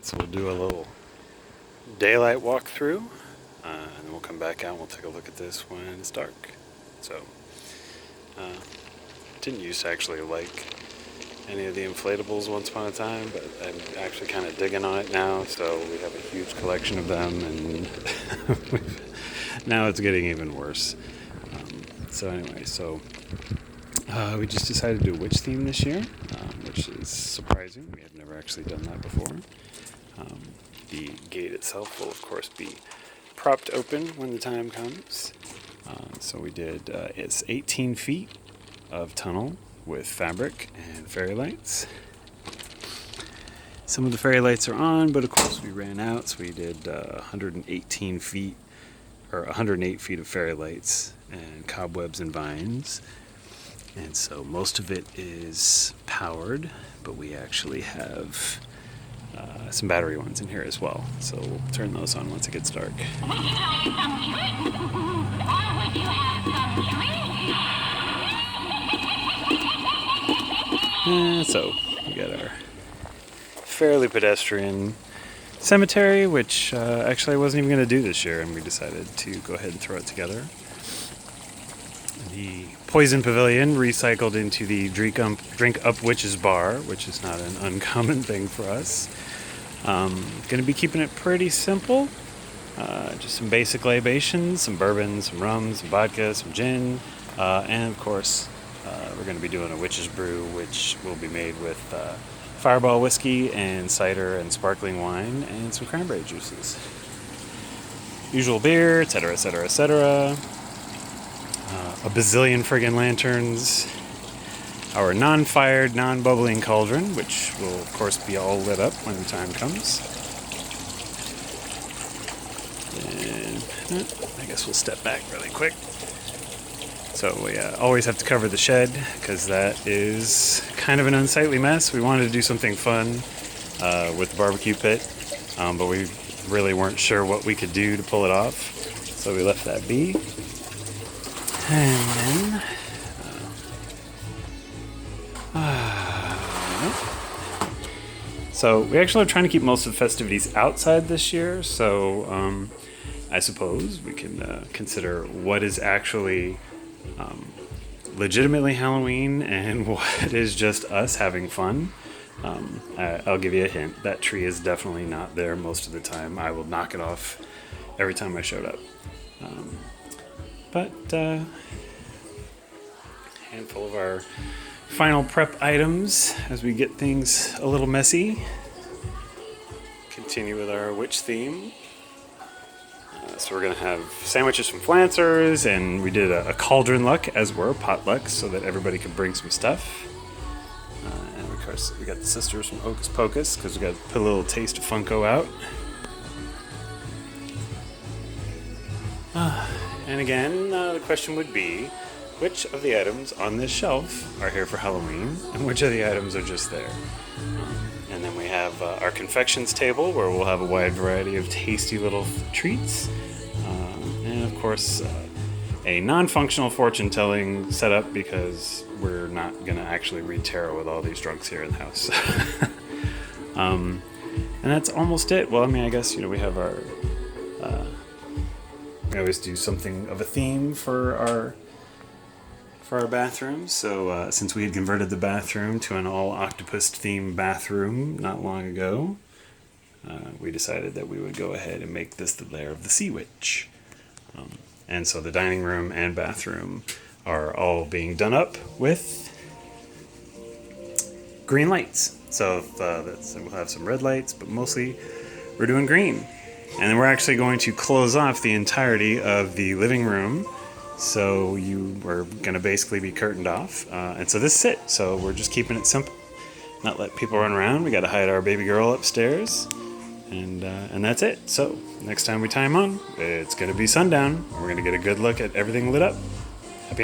So we'll do a little daylight walkthrough, and then we'll come back out and we'll take a look at this when it's dark. So, didn't used to actually like any of the inflatables once upon a time, but I'm actually kind of digging on it now. So we have a huge collection of them, and now it's getting even worse. So anyway, we just decided to do a witch theme this year, which is surprising. We had never actually done that before. The gate itself will, of course, be propped open when the time comes. So we did, it's 18 feet of tunnel with fabric and fairy lights. Some of the fairy lights are on, but of course we ran out, so we did 118 feet, or 108 feet of fairy lights and cobwebs and vines. And so most of it is powered, but we actually have some battery ones in here as well. So we'll turn those on once it gets dark. So we got our fairly pedestrian cemetery, which actually I wasn't even going to do this year, and we decided to go ahead and throw it together. The Poison Pavilion recycled into the Drink Up Witches Bar, which is not an uncommon thing for us. Going to be keeping it pretty simple. Just some basic libations, some bourbon, some rum, some vodka, some gin, and of course we're going to be doing a witch's brew, which will be made with Fireball whiskey and cider and sparkling wine and some cranberry juices. Usual beer, etc., etc., etc. A bazillion friggin' lanterns. Our non-fired, non-bubbling cauldron, which will of course be all lit up when the time comes. And I guess we'll step back really quick. So we always have to cover the shed because that is kind of an unsightly mess. We wanted to do something fun with the barbecue pit, but we really weren't sure what we could do to pull it off. So we left that be. And then so we actually are trying to keep most of the festivities outside this year, so I suppose we can consider what is actually legitimately Halloween and what is just us having fun. I'll give you a hint. That tree is definitely not there most of the time. I will knock it off every time I showed up. But handful of our final prep items as we get things a little messy. Continue with our witch theme. So we're going to have sandwiches from Flancers, and we did a cauldron luck, as were potluck, so that everybody could bring some stuff. And of course we got the sisters from Hocus Pocus, because we got to put a little taste of Funko out. And again, the question would be, which of the items on this shelf are here for Halloween, and which of the items are just there? And then we have our confections table, where we'll have a wide variety of tasty little treats. And of course, a non-functional fortune-telling setup, because we're not going to actually read tarot with all these drunks here in the house. And that's almost it. Well, I mean, I guess, we have our... we always do something of a theme for our bathroom. So since we had converted the bathroom to an all octopus themed bathroom not long ago, we decided that we would go ahead and make this the lair of the sea witch. And so the dining room and bathroom are all being done up with green lights. So we'll have some red lights, but mostly we're doing green. And then we're actually going to close off the entirety of the living room. So you are going to basically be curtained off. And so this is it. So we're just keeping it simple. Not let people run around. We got to hide our baby girl upstairs. And that's it. So next time we time on, it's going to be sundown. We're going to get a good look at everything lit up.